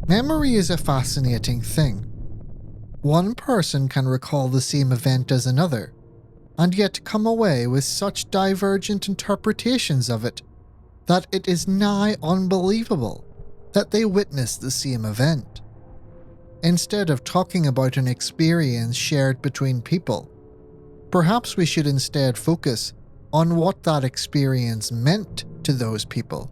Memory is a fascinating thing. One person can recall the same event as another, and yet come away with such divergent interpretations of it that it is nigh unbelievable that they witnessed the same event. Instead of talking about an experience shared between people, perhaps we should instead focus on what that experience meant to those people.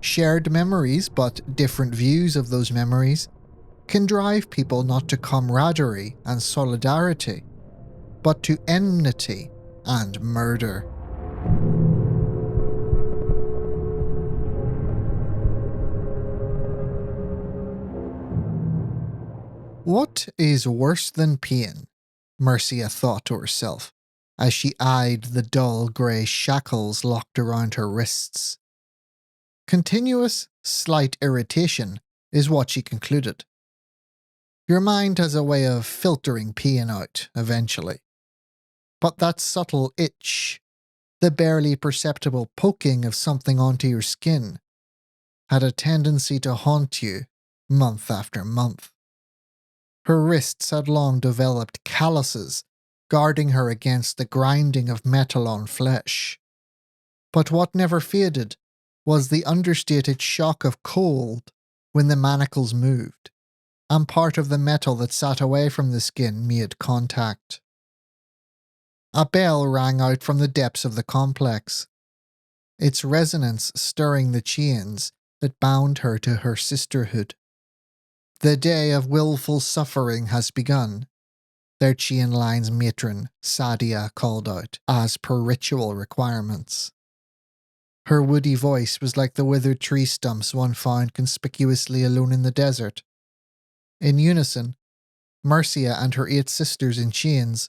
Shared memories, but different views of those memories, can drive people not to camaraderie and solidarity, but to enmity and murder. What is worse than pain? Mercia thought to herself, as she eyed the dull grey shackles locked around her wrists. Continuous, slight irritation is what she concluded. Your mind has a way of filtering pain out, eventually. But that subtle itch, the barely perceptible poking of something onto your skin, had a tendency to haunt you month after month. Her wrists had long developed calluses, guarding her against the grinding of metal on flesh. But what never faded was the understated shock of cold when the manacles moved, and part of the metal that sat away from the skin made contact. A bell rang out from the depths of the complex, its resonance stirring the chains that bound her to her sisterhood. The day of willful suffering has begun, their chain line's matron, Sadia, called out, as per ritual requirements. Her woody voice was like the withered tree stumps one found conspicuously alone in the desert. In unison, Mercia and her 8 sisters in chains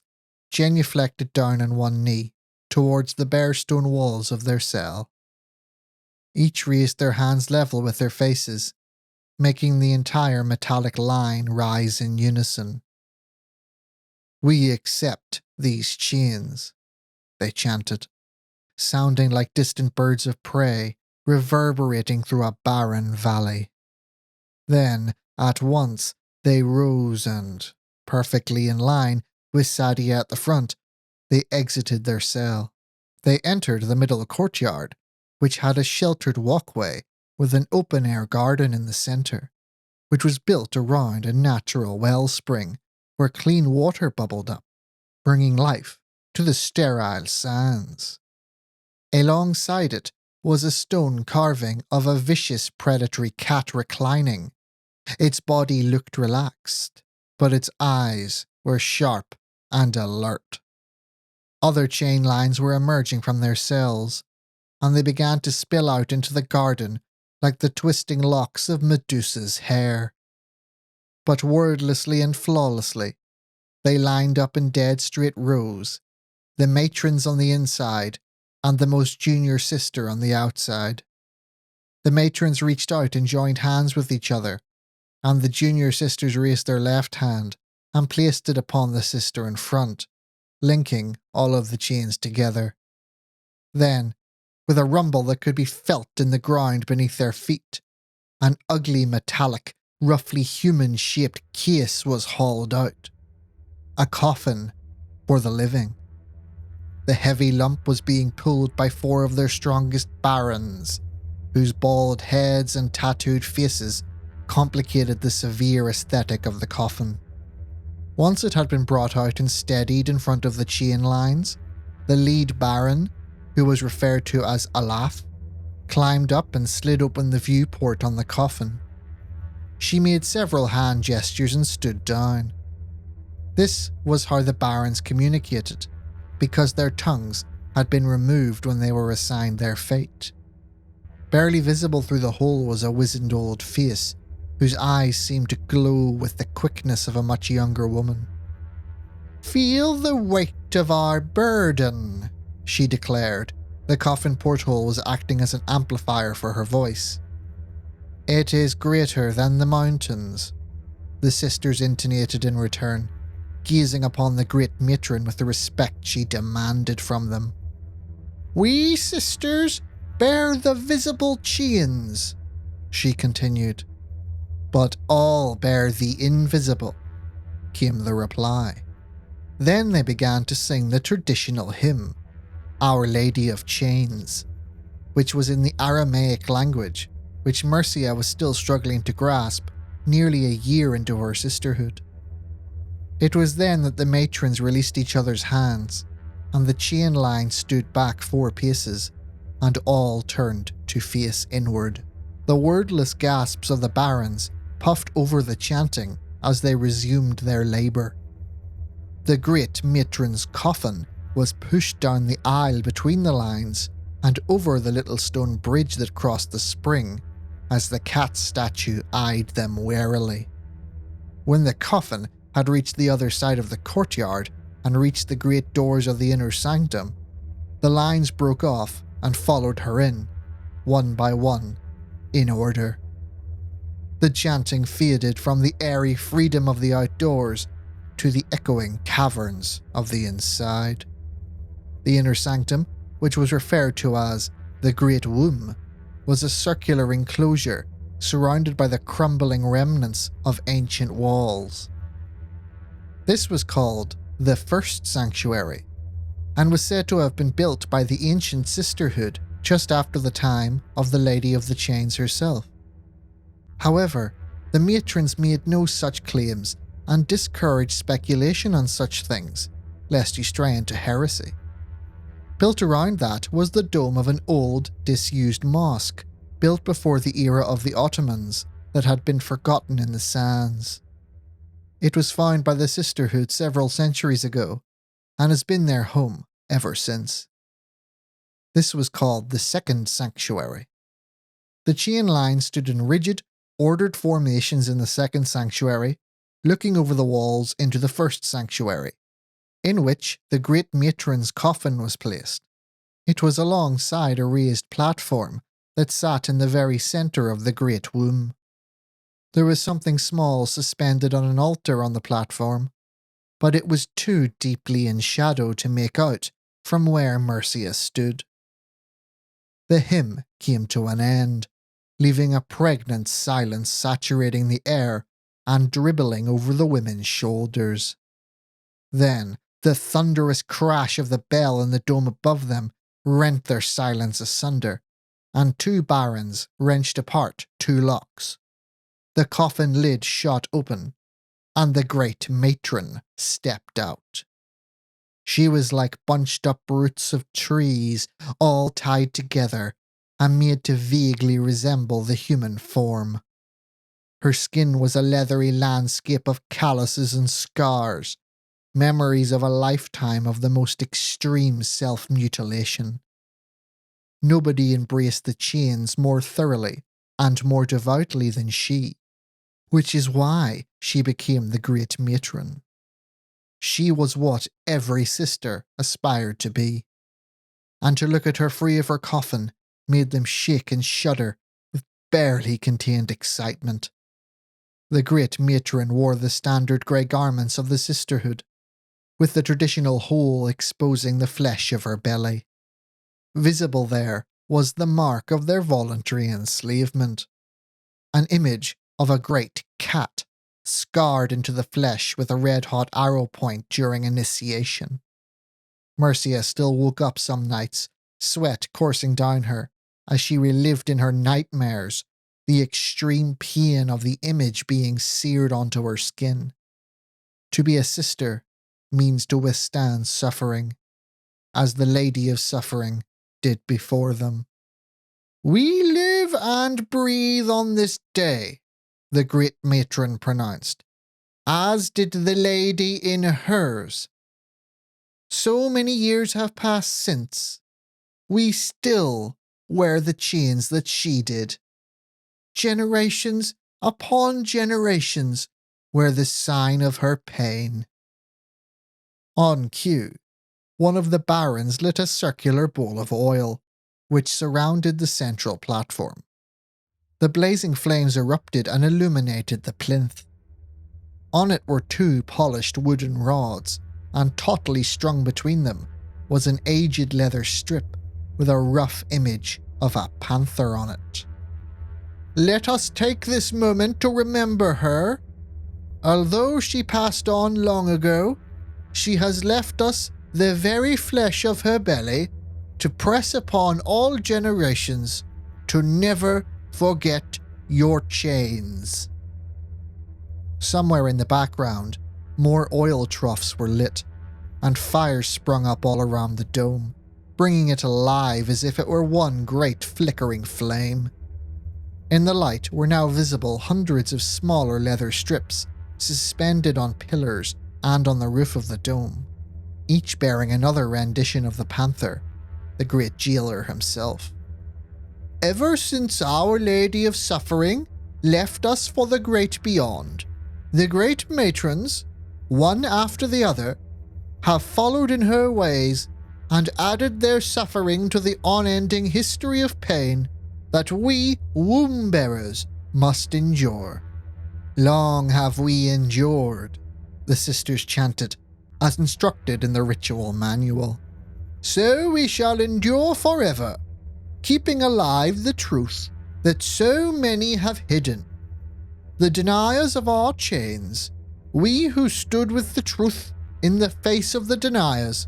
genuflected down on one knee towards the bare stone walls of their cell. Each raised their hands level with their faces, making the entire metallic line rise in unison. "We accept these chains," they chanted, sounding like distant birds of prey reverberating through a barren valley. Then, at once, they rose and, perfectly in line with Sadia at the front, they exited their cell. They entered the middle courtyard, which had a sheltered walkway with an open-air garden in the centre, which was built around a natural wellspring where clean water bubbled up, bringing life to the sterile sands. Alongside it was a stone carving of a vicious predatory cat reclining. Its body looked relaxed, but its eyes were sharp and alert. Other chain lines were emerging from their cells, and they began to spill out into the garden like the twisting locks of Medusa's hair. But wordlessly and flawlessly, they lined up in dead straight rows, the matrons on the inside and the most junior sister on the outside. The matrons reached out and joined hands with each other, and the junior sisters raised their left hand and placed it upon the sister in front, linking all of the chains together. Then, with a rumble that could be felt in the ground beneath their feet, an ugly metallic, roughly human-shaped case was hauled out. A coffin for the living. The heavy lump was being pulled by 4 of their strongest barons, whose bald heads and tattooed faces complicated the severe aesthetic of the coffin. Once it had been brought out and steadied in front of the chain lines, the lead baron, who was referred to as Olaf, climbed up and slid open the viewport on the coffin. She made several hand gestures and stood down. This was how the barons communicated, because their tongues had been removed when they were assigned their fate. Barely visible through the hole was a wizened old face, whose eyes seemed to glow with the quickness of a much younger woman. "Feel the weight of our burden," she declared. The coffin porthole was acting as an amplifier for her voice. "It is greater than the mountains," the sisters intonated in return, gazing upon the great matron with the respect she demanded from them. "We sisters bear the visible chains," she continued. "But all bear the invisible," came the reply. Then they began to sing the traditional hymn, Our Lady of Chains, which was in the Aramaic language, which Mercia was still struggling to grasp nearly a year into her sisterhood. It was then that the matrons released each other's hands, and the chain line stood back 4 paces, and all turned to face inward. The wordless gasps of the barons puffed over the chanting as they resumed their labour. The great matron's coffin was pushed down the aisle between the lines and over the little stone bridge that crossed the spring as the cat statue eyed them warily. When the coffin had reached the other side of the courtyard and reached the great doors of the inner sanctum, the lines broke off and followed her in, one by one, in order. The chanting faded from the airy freedom of the outdoors to the echoing caverns of the inside. The inner sanctum, which was referred to as the Great Womb, was a circular enclosure surrounded by the crumbling remnants of ancient walls. This was called the First Sanctuary, and was said to have been built by the ancient sisterhood just after the time of the Lady of the Chains herself. However, the matrons made no such claims and discouraged speculation on such things, lest you stray into heresy. Built around that was the dome of an old, disused mosque, built before the era of the Ottomans, that had been forgotten in the sands. It was found by the sisterhood several centuries ago, and has been their home ever since. This was called the Second Sanctuary. The chain line stood in rigid, ordered formations in the Second Sanctuary, looking over the walls into the First Sanctuary, in which the great matron's coffin was placed. It was alongside a raised platform that sat in the very centre of the Great Womb. There was something small suspended on an altar on the platform, but it was too deeply in shadow to make out from where Mercia stood. The hymn came to an end, leaving a pregnant silence saturating the air and dribbling over the women's shoulders. Then the thunderous crash of the bell in the dome above them rent their silence asunder, and 2 barons wrenched apart 2 locks. The coffin lid shot open, and the great matron stepped out. She was like bunched up roots of trees, all tied together and made to vaguely resemble the human form. Her skin was a leathery landscape of calluses and scars, memories of a lifetime of the most extreme self-mutilation. Nobody embraced the chains more thoroughly and more devoutly than she, which is why she became the great matron. She was what every sister aspired to be, and to look at her free of her coffin made them shake and shudder with barely contained excitement. The great matron wore the standard grey garments of the sisterhood, with the traditional hole exposing the flesh of her belly. Visible there was the mark of their voluntary enslavement, an image of a great cat scarred into the flesh with a red-hot arrow point during initiation. Mercia still woke up some nights, sweat coursing down her, as she relived in her nightmares the extreme pain of the image being seared onto her skin. To be a sister means to withstand suffering, as the Lady of Suffering did before them. "We live and breathe on this day," the great matron pronounced, "as did the lady in hers. So many years have passed since. We still wear the chains that she did. Generations upon generations wear the sign of her pain." On cue, one of the barons lit a circular bowl of oil, which surrounded the central platform. The blazing flames erupted and illuminated the plinth. On it were 2 polished wooden rods, and tautly strung between them was an aged leather strip with a rough image of a panther on it. Let us take this moment to remember her. Although she passed on long ago, she has left us the very flesh of her belly to press upon all generations to never forget your chains." Somewhere in the background, more oil troughs were lit, and fires sprung up all around the dome, bringing it alive as if it were one great flickering flame. In the light were now visible hundreds of smaller leather strips, suspended on pillars and on the roof of the dome, each bearing another rendition of the panther, the great jailer himself. "Ever since Our Lady of Suffering left us for the great beyond, the great matrons, one after the other, have followed in her ways and added their suffering to the unending history of pain that we womb-bearers must endure. Long have we endured," the sisters chanted, as instructed in the ritual manual. "So we shall endure forever, keeping alive the truth that so many have hidden. The deniers of our chains, we who stood with the truth in the face of the deniers,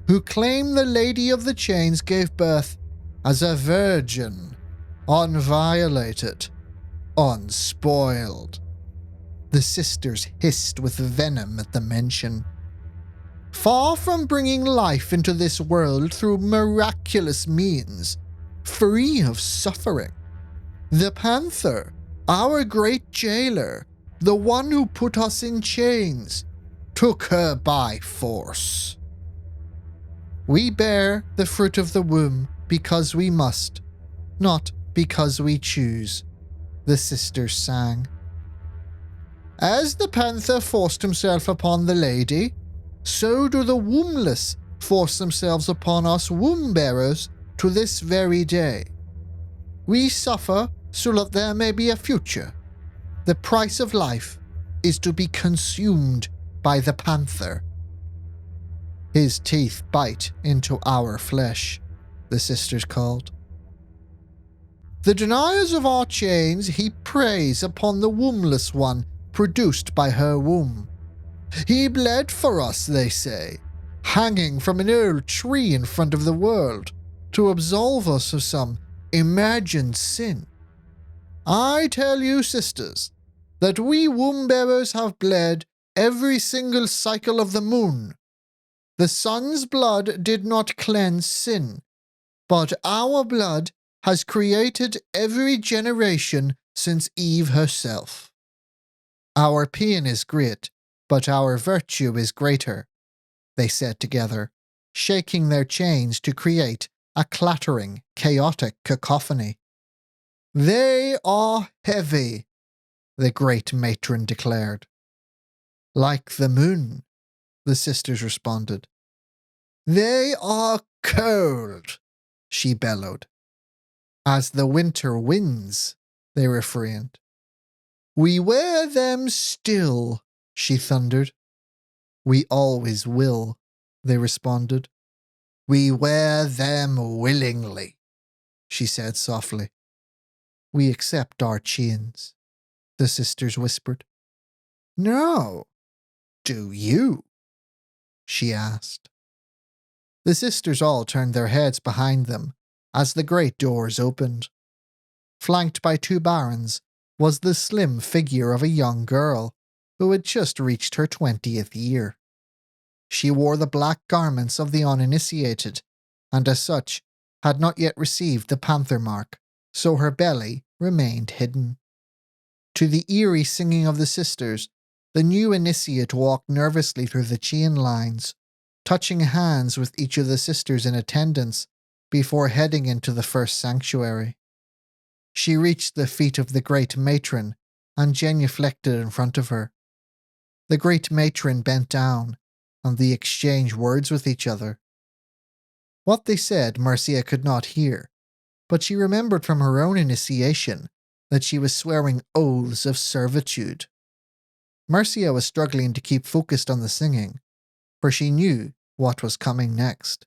who claim the Lady of the Chains gave birth as a virgin, unviolated, unspoiled." The sisters hissed with venom at the mention. "Far from bringing life into this world through miraculous means, free of suffering, the panther, our great jailer, the one who put us in chains, took her by force. We bear the fruit of the womb because we must, not because we choose," the sisters sang. "As the panther forced himself upon the lady, so do the wombless force themselves upon us womb-bearers to this very day. We suffer so that there may be a future. The price of life is to be consumed by the panther. His teeth bite into our flesh," the sisters called. "The deniers of our chains heap praise upon the wombless one produced by her womb. He bled for us, they say, hanging from an old tree in front of the world, to absolve us of some imagined sin. I tell you, sisters, that we womb-bearers have bled every single cycle of the moon. The sun's blood did not cleanse sin, but our blood has created every generation since Eve herself. Our pain is great, but our virtue is greater," they said together, shaking their chains to create a clattering, chaotic cacophony. "They are heavy," the great matron declared. "Like the moon," the sisters responded. "They are cold," she bellowed. "As the winter winds," they refrained. "We wear them still," she thundered. "We always will," they responded. "We wear them willingly," she said softly. "We accept our chains," the sisters whispered. "No, do you?" she asked. The sisters all turned their heads behind them as the great doors opened. Flanked by two barons was the slim figure of a young girl who had just reached her 20th year. She wore the black garments of the uninitiated, and as such had not yet received the panther mark, so her belly remained hidden. To the eerie singing of the sisters, the new initiate walked nervously through the chain lines, touching hands with each of the sisters in attendance before heading into the first sanctuary. She reached the feet of the great matron and genuflected in front of her. The great matron bent down, and they exchanged words with each other. What they said Marcia could not hear, but she remembered from her own initiation that she was swearing oaths of servitude. Marcia was struggling to keep focused on the singing, for she knew what was coming next.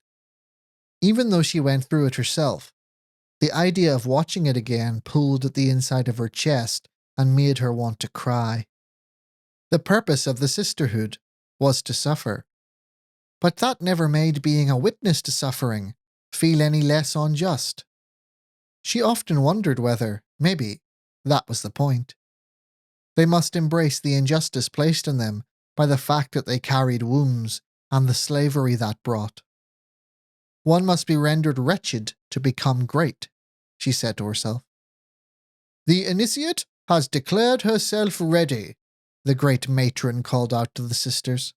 Even though she went through it herself, The idea of watching it again pulled at the inside of her chest and made her want to cry. The purpose of the sisterhood was to suffer. But that never made being a witness to suffering feel any less unjust. She often wondered whether, maybe, that was the point. They must embrace the injustice placed on them by the fact that they carried wounds and the slavery that brought. One must be rendered wretched to become great, she said to herself. The initiate has declared herself ready, the great matron called out to the sisters.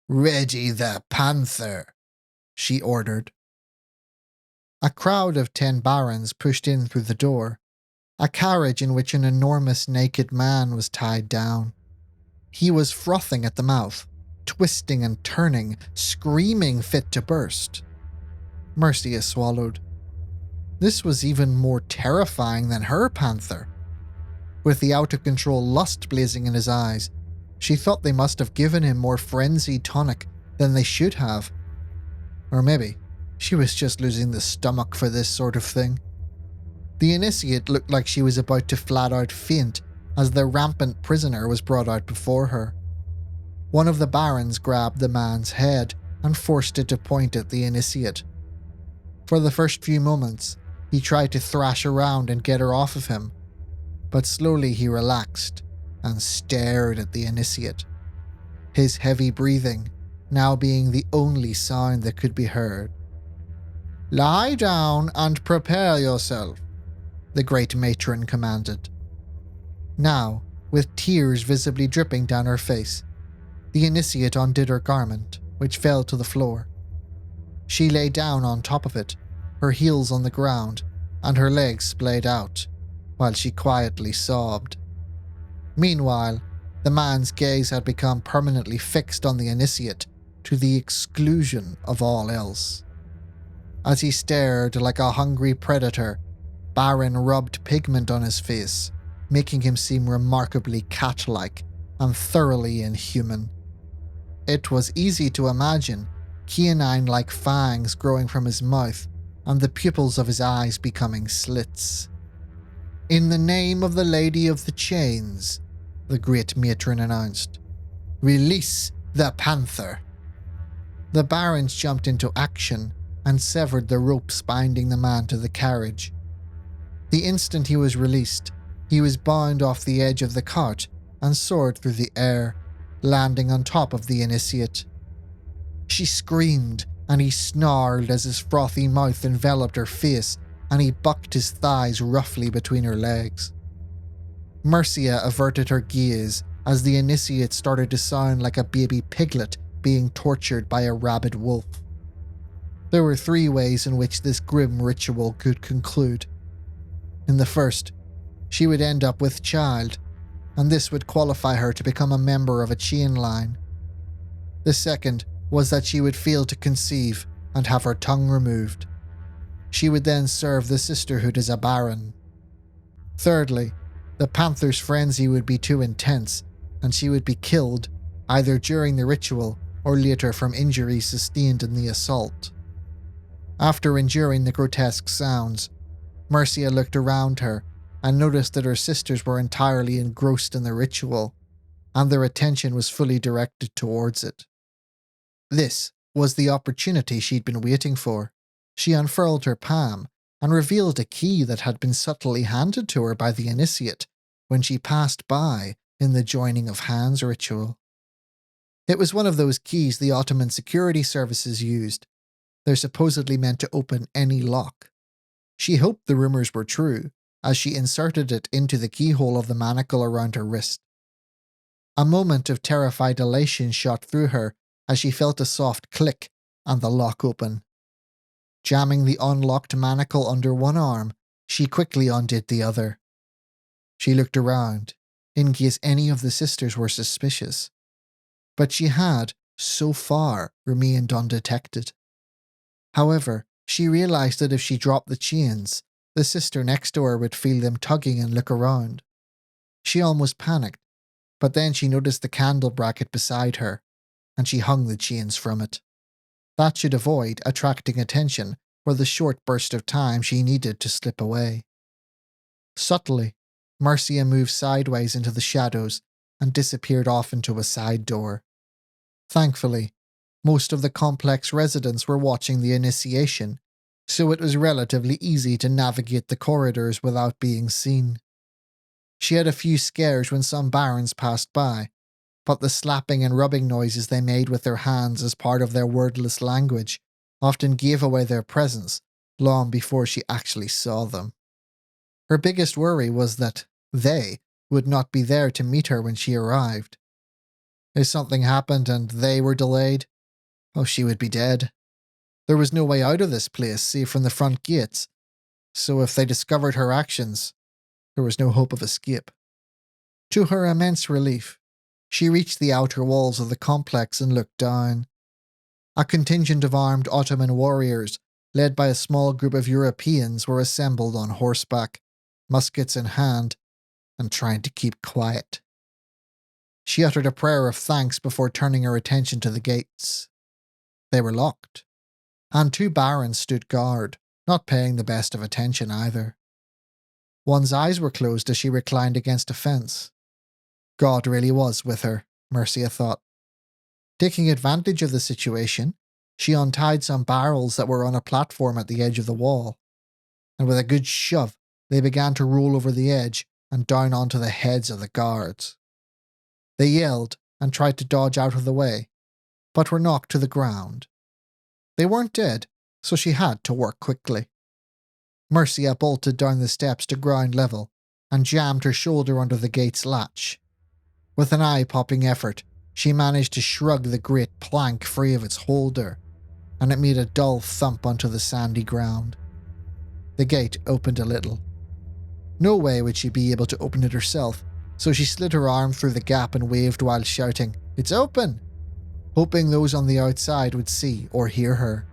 Ready the panther, she ordered. A crowd of 10 barons pushed in through the door, a carriage in which an enormous naked man was tied down. He was frothing at the mouth, twisting and turning, screaming fit to burst. Mercia swallowed. This was even more terrifying than her panther. With the out-of-control lust blazing in his eyes, she thought they must have given him more frenzied tonic than they should have. Or maybe she was just losing the stomach for this sort of thing. The initiate looked like she was about to flat out faint as the rampant prisoner was brought out before her. One of the barons grabbed the man's head and forced it to point at the initiate. For the first few moments, he tried to thrash around and get her off of him, but slowly he relaxed and stared at the initiate, his heavy breathing now being the only sound that could be heard. Lie down and prepare yourself, the great matron commanded. Now, with tears visibly dripping down her face, the initiate undid her garment, which fell to the floor. She lay down on top of it, her heels on the ground, and her legs splayed out, while she quietly sobbed. Meanwhile, the man's gaze had become permanently fixed on the initiate, to the exclusion of all else. As he stared like a hungry predator, Baron rubbed pigment on his face, making him seem remarkably cat-like and thoroughly inhuman. It was easy to imagine canine-like fangs growing from his mouth and the pupils of his eyes becoming slits. In the name of the Lady of the Chains, the great matron announced, release the panther. The barons jumped into action and severed the ropes binding the man to the carriage. The instant he was released, he was bound off the edge of the cart and soared through the air, landing on top of the initiate. She screamed, and he snarled as his frothy mouth enveloped her face, and he bucked his thighs roughly between her legs. Mercia averted her gaze as the initiate started to sound like a baby piglet being tortured by a rabid wolf. There were 3 ways in which this grim ritual could conclude. In the first, she would end up with child, and this would qualify her to become a member of a chain line. The second was that she would fail to conceive and have her tongue removed. She would then serve the sisterhood as a baron. Thirdly, the panther's frenzy would be too intense, and she would be killed, either during the ritual or later from injuries sustained in the assault. After enduring the grotesque sounds, Mercia looked around her and noticed that her sisters were entirely engrossed in the ritual, and their attention was fully directed towards it. This was the opportunity she'd been waiting for. She unfurled her palm and revealed a key that had been subtly handed to her by the initiate when she passed by in the joining of hands ritual. It was one of those keys the Ottoman security services used. They're supposedly meant to open any lock. She hoped the rumours were true, as she inserted it into the keyhole of the manacle around her wrist. A moment of terrified elation shot through her as she felt a soft click and the lock open. Jamming the unlocked manacle under one arm, she quickly undid the other. She looked around, in case any of the sisters were suspicious. But she had, so far, remained undetected. However, she realized that if she dropped the chains, the sister next to her would feel them tugging and look around. She almost panicked, but then she noticed the candle bracket beside her, and she hung the chains from it. That should avoid attracting attention for the short burst of time she needed to slip away. Subtly, Marcia moved sideways into the shadows and disappeared off into a side door. Thankfully, most of the complex residents were watching the initiation, so it was relatively easy to navigate the corridors without being seen. She had a few scares when some barons passed by, but the slapping and rubbing noises they made with their hands as part of their wordless language often gave away their presence long before she actually saw them. Her biggest worry was that they would not be there to meet her when she arrived. If something happened and they were delayed, oh, she would be dead. There was no way out of this place save from the front gates, so if they discovered her actions, there was no hope of escape. To her immense relief, she reached the outer walls of the complex and looked down. A contingent of armed Ottoman warriors, led by a small group of Europeans, were assembled on horseback, muskets in hand, and trying to keep quiet. She uttered a prayer of thanks before turning her attention to the gates. They were locked, and 2 barons stood guard, not paying the best of attention either. One's eyes were closed as she reclined against a fence. God really was with her, Marcia thought. Taking advantage of the situation, she untied some barrels that were on a platform at the edge of the wall, and with a good shove, they began to roll over the edge and down onto the heads of the guards. They yelled and tried to dodge out of the way, but were knocked to the ground. They weren't dead, so she had to work quickly. Marcia bolted down the steps to ground level and jammed her shoulder under the gate's latch. With an eye-popping effort, she managed to shrug the great plank free of its holder, and it made a dull thump onto the sandy ground. The gate opened a little. No way would she be able to open it herself, so she slid her arm through the gap and waved while shouting, "It's open!" hoping those on the outside would see or hear her.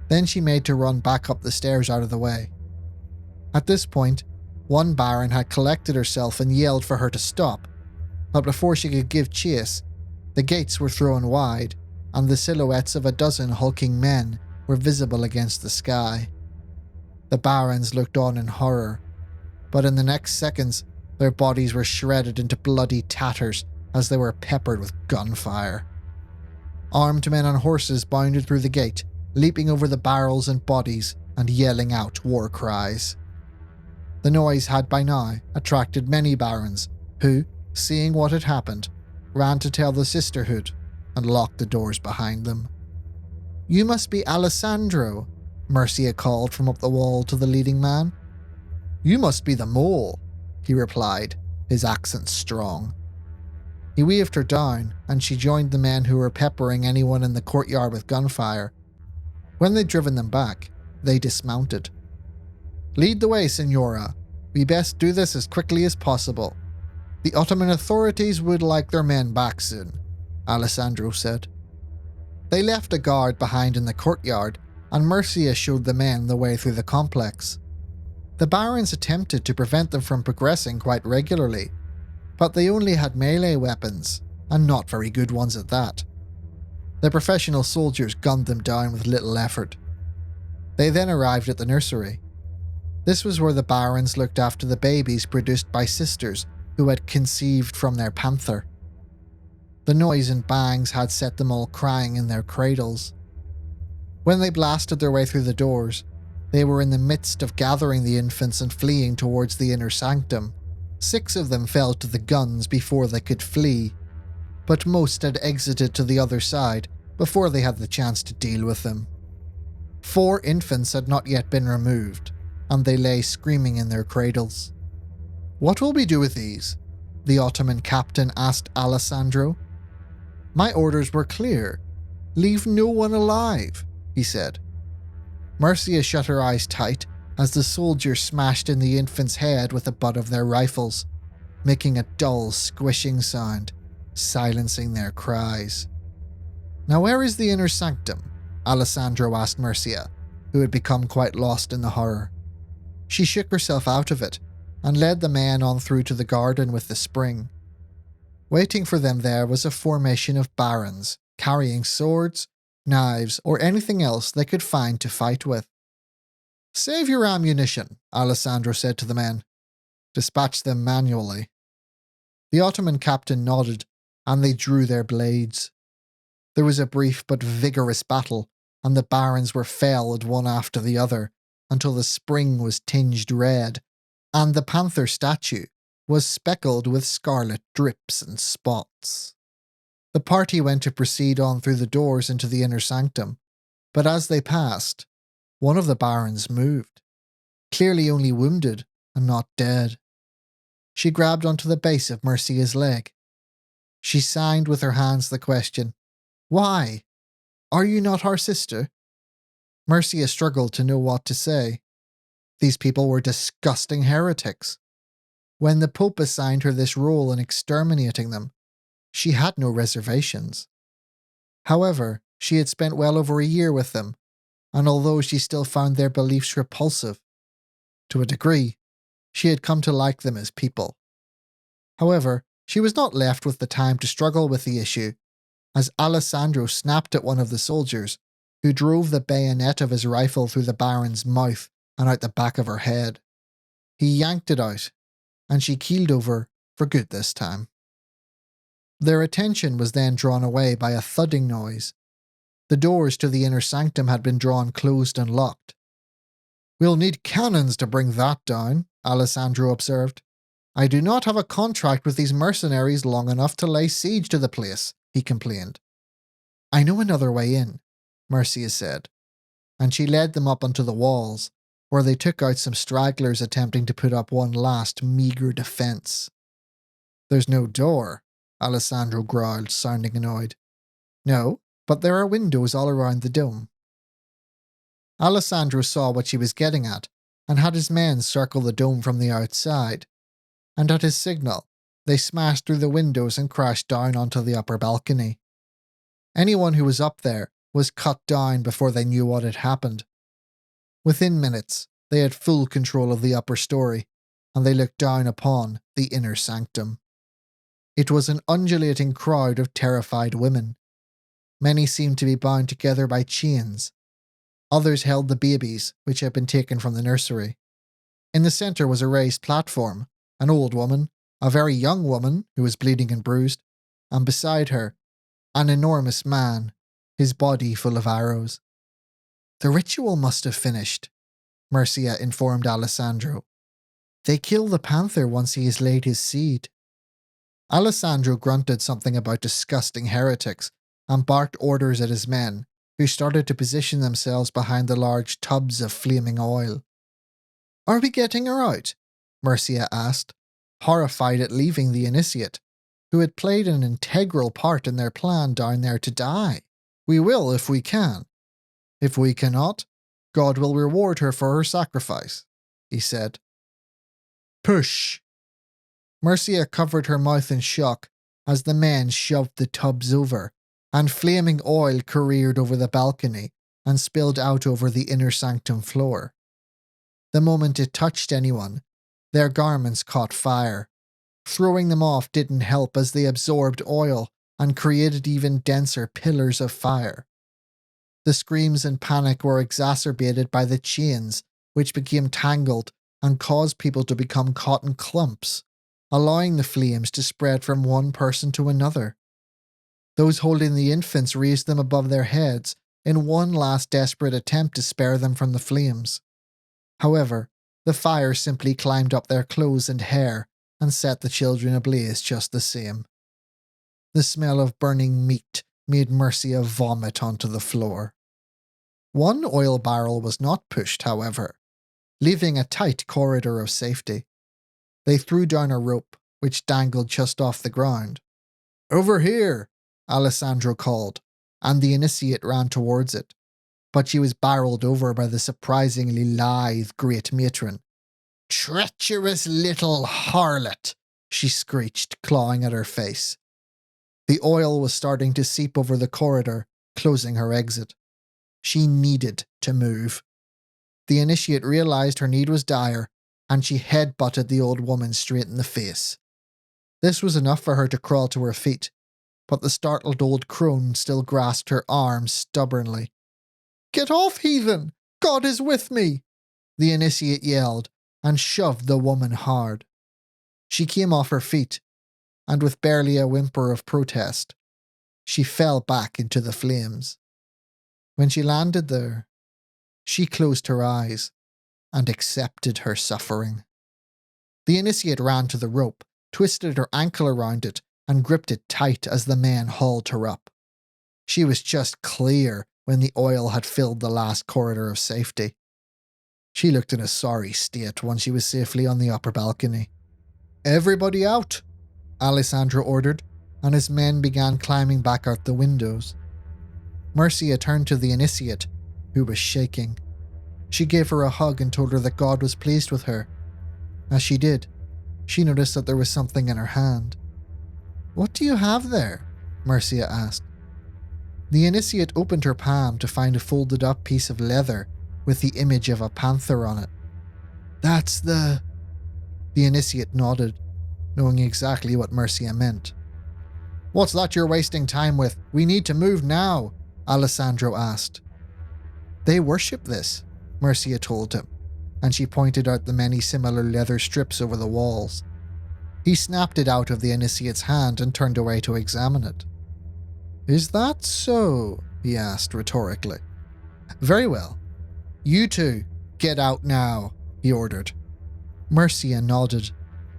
Then she made to run back up the stairs out of the way. At this point, one baron had collected herself and yelled for her to stop, but before she could give chase, the gates were thrown wide, and the silhouettes of a dozen hulking men were visible against the sky. The barons looked on in horror, but in the next seconds, their bodies were shredded into bloody tatters as they were peppered with gunfire. Armed men on horses bounded through the gate, leaping over the barrels and bodies and yelling out war cries. The noise had by now attracted many barons who, seeing what had happened, ran to tell the sisterhood and locked the doors behind them. "You must be Alessandro," Marcia called from up the wall to the leading man. "You must be the mole," he replied, his accent strong. He waved her down, and she joined the men who were peppering anyone in the courtyard with gunfire. When they'd driven them back, they dismounted. "Lead the way, Signora. We best do this as quickly as possible. The Ottoman authorities would like their men back soon," Alessandro said. They left a guard behind in the courtyard, and Marcia showed the men the way through the complex. The barons attempted to prevent them from progressing quite regularly, but they only had melee weapons, and not very good ones at that. The professional soldiers gunned them down with little effort. They then arrived at the nursery. This was where the barons looked after the babies produced by sisters who had conceived from their panther. The noise and bangs had set them all crying in their cradles. When they blasted their way through the doors, they were in the midst of gathering the infants and fleeing towards the inner sanctum. 6 of them fell to the guns before they could flee, but most had exited to the other side before they had the chance to deal with them. 4 infants had not yet been removed, and they lay screaming in their cradles. "What will we do with these?" the Ottoman captain asked Alessandro. "My orders were clear. Leave no one alive," he said. Marcia shut her eyes tight as the soldiers smashed in the infant's head with the butt of their rifles, making a dull squishing sound, silencing their cries. "Now where is the inner sanctum?" Alessandro asked Marcia, who had become quite lost in the horror. She shook herself out of it and led the men on through to the garden with the spring. Waiting for them there was a formation of barons, carrying swords, knives, or anything else they could find to fight with. Save your ammunition, Alessandro said to the men. Dispatch them manually. The Ottoman captain nodded, and they drew their blades. There was a brief but vigorous battle, and the barons were felled one after the other, until the spring was tinged red, and the panther statue was speckled with scarlet drips and spots. The party went to proceed on through the doors into the inner sanctum, but as they passed, one of the barons moved, clearly only wounded and not dead. She grabbed onto the base of Mercia's leg. She signed with her hands the question, "Why? Are you not our sister?" Mercia struggled to know what to say. These people were disgusting heretics. When the Pope assigned her this role in exterminating them, she had no reservations. However, she had spent well over a year with them, and although she still found their beliefs repulsive, to a degree, she had come to like them as people. However, she was not left with the time to struggle with the issue, as Alessandro snapped at one of the soldiers, who drove the bayonet of his rifle through the baron's mouth and out the back of her head. He yanked it out, and she keeled over for good this time. Their attention was then drawn away by a thudding noise. The doors to the inner sanctum had been drawn closed and locked. "We'll need cannons to bring that down," Alessandro observed. "I do not have a contract with these mercenaries long enough to lay siege to the place," he complained. "I know another way in," Mercia said, and she led them up onto the walls, where they took out some stragglers attempting to put up one last meagre defence. "There's no door," Alessandro growled, sounding annoyed. "No, but there are windows all around the dome." Alessandro saw what she was getting at, and had his men circle the dome from the outside, and at his signal, they smashed through the windows and crashed down onto the upper balcony. Anyone who was up there was cut down before they knew what had happened. Within minutes, they had full control of the upper story, and they looked down upon the inner sanctum. It was an undulating crowd of terrified women. Many seemed to be bound together by chains. Others held the babies, which had been taken from the nursery. In the centre was a raised platform, an old woman, a very young woman who was bleeding and bruised, and beside her, an enormous man, his body full of arrows. "The ritual must have finished," Mercia informed Alessandro. "They kill the panther once he has laid his seed." Alessandro grunted something about disgusting heretics and barked orders at his men, who started to position themselves behind the large tubs of flaming oil. "Are we getting her out?" Mercia asked, horrified at leaving the initiate, who had played an integral part in their plan down there to die. "We will if we can. If we cannot, God will reward her for her sacrifice," he said. "Push!" Mercia covered her mouth in shock as the men shoved the tubs over, and flaming oil careered over the balcony and spilled out over the inner sanctum floor. The moment it touched anyone, their garments caught fire. Throwing them off didn't help as they absorbed oil and created even denser pillars of fire. The screams and panic were exacerbated by the chains, which became tangled and caused people to become caught in clumps, allowing the flames to spread from one person to another. Those holding the infants raised them above their heads in one last desperate attempt to spare them from the flames. However, the fire simply climbed up their clothes and hair and set the children ablaze just the same. The smell of burning meat made Mercia vomit onto the floor. One oil barrel was not pushed, however, leaving a tight corridor of safety. They threw down a rope, which dangled just off the ground. "Over here!" Alessandro called, and the initiate ran towards it, but she was barreled over by the surprisingly lithe great matron. "Treacherous little harlot!" she screeched, clawing at her face. The oil was starting to seep over the corridor, closing her exit. She needed to move. The initiate realized her need was dire, and she head-butted the old woman straight in the face. This was enough for her to crawl to her feet, but the startled old crone still grasped her arm stubbornly. "Get off, heathen! God is with me!" the initiate yelled and shoved the woman hard. She came off her feet, and with barely a whimper of protest, she fell back into the flames. When she landed there, she closed her eyes and accepted her suffering. The initiate ran to the rope, twisted her ankle around it, and gripped it tight as the men hauled her up. She was just clear when the oil had filled the last corridor of safety. She looked in a sorry state when she was safely on the upper balcony. "Everybody out," Alessandro ordered, and his men began climbing back out the windows. Mercia turned to the initiate, who was shaking. She gave her a hug and told her that God was pleased with her. As she did, she noticed that there was something in her hand. "What do you have there?" Mercia asked. The initiate opened her palm to find a folded up piece of leather with the image of a panther on it. "That's the..." The initiate nodded, knowing exactly what Mercia meant. "What's that you're wasting time with? We need to move now," Alessandro asked. "They worship this," Mercia told him, and she pointed out the many similar leather strips over the walls. He snapped it out of the initiate's hand and turned away to examine it. "Is that so?" he asked rhetorically. "Very well. You two, get out now," he ordered. Mercia nodded,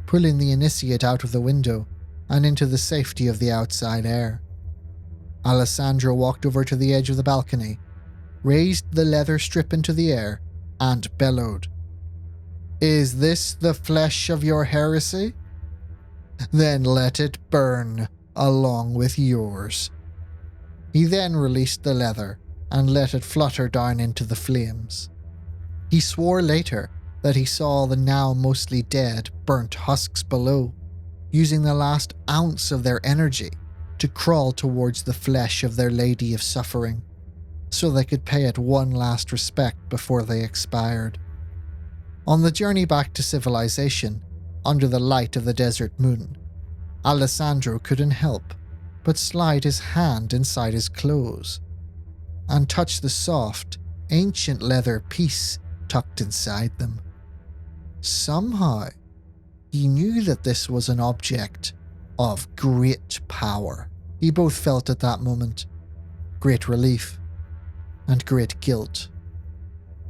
pulling the initiate out of the window and into the safety of the outside air. Alessandro walked over to the edge of the balcony, raised the leather strip into the air, and bellowed, "Is this the flesh of your heresy? Then let it burn along with yours." He then released the leather and let it flutter down into the flames. He swore later that he saw the now mostly dead, burnt husks below, using the last ounce of their energy to crawl towards the flesh of their Lady of Suffering, so they could pay it one last respect before they expired. On the journey back to civilization, under the light of the desert moon, Alessandro couldn't help but slide his hand inside his clothes and touch the soft, ancient leather piece tucked inside them. Somehow, he knew that this was an object of great power. He both felt at that moment great relief and great guilt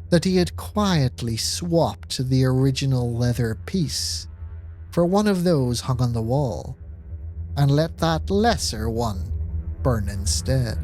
that he had quietly swapped the original leather piece for one of those hung on the wall and let that lesser one burn instead.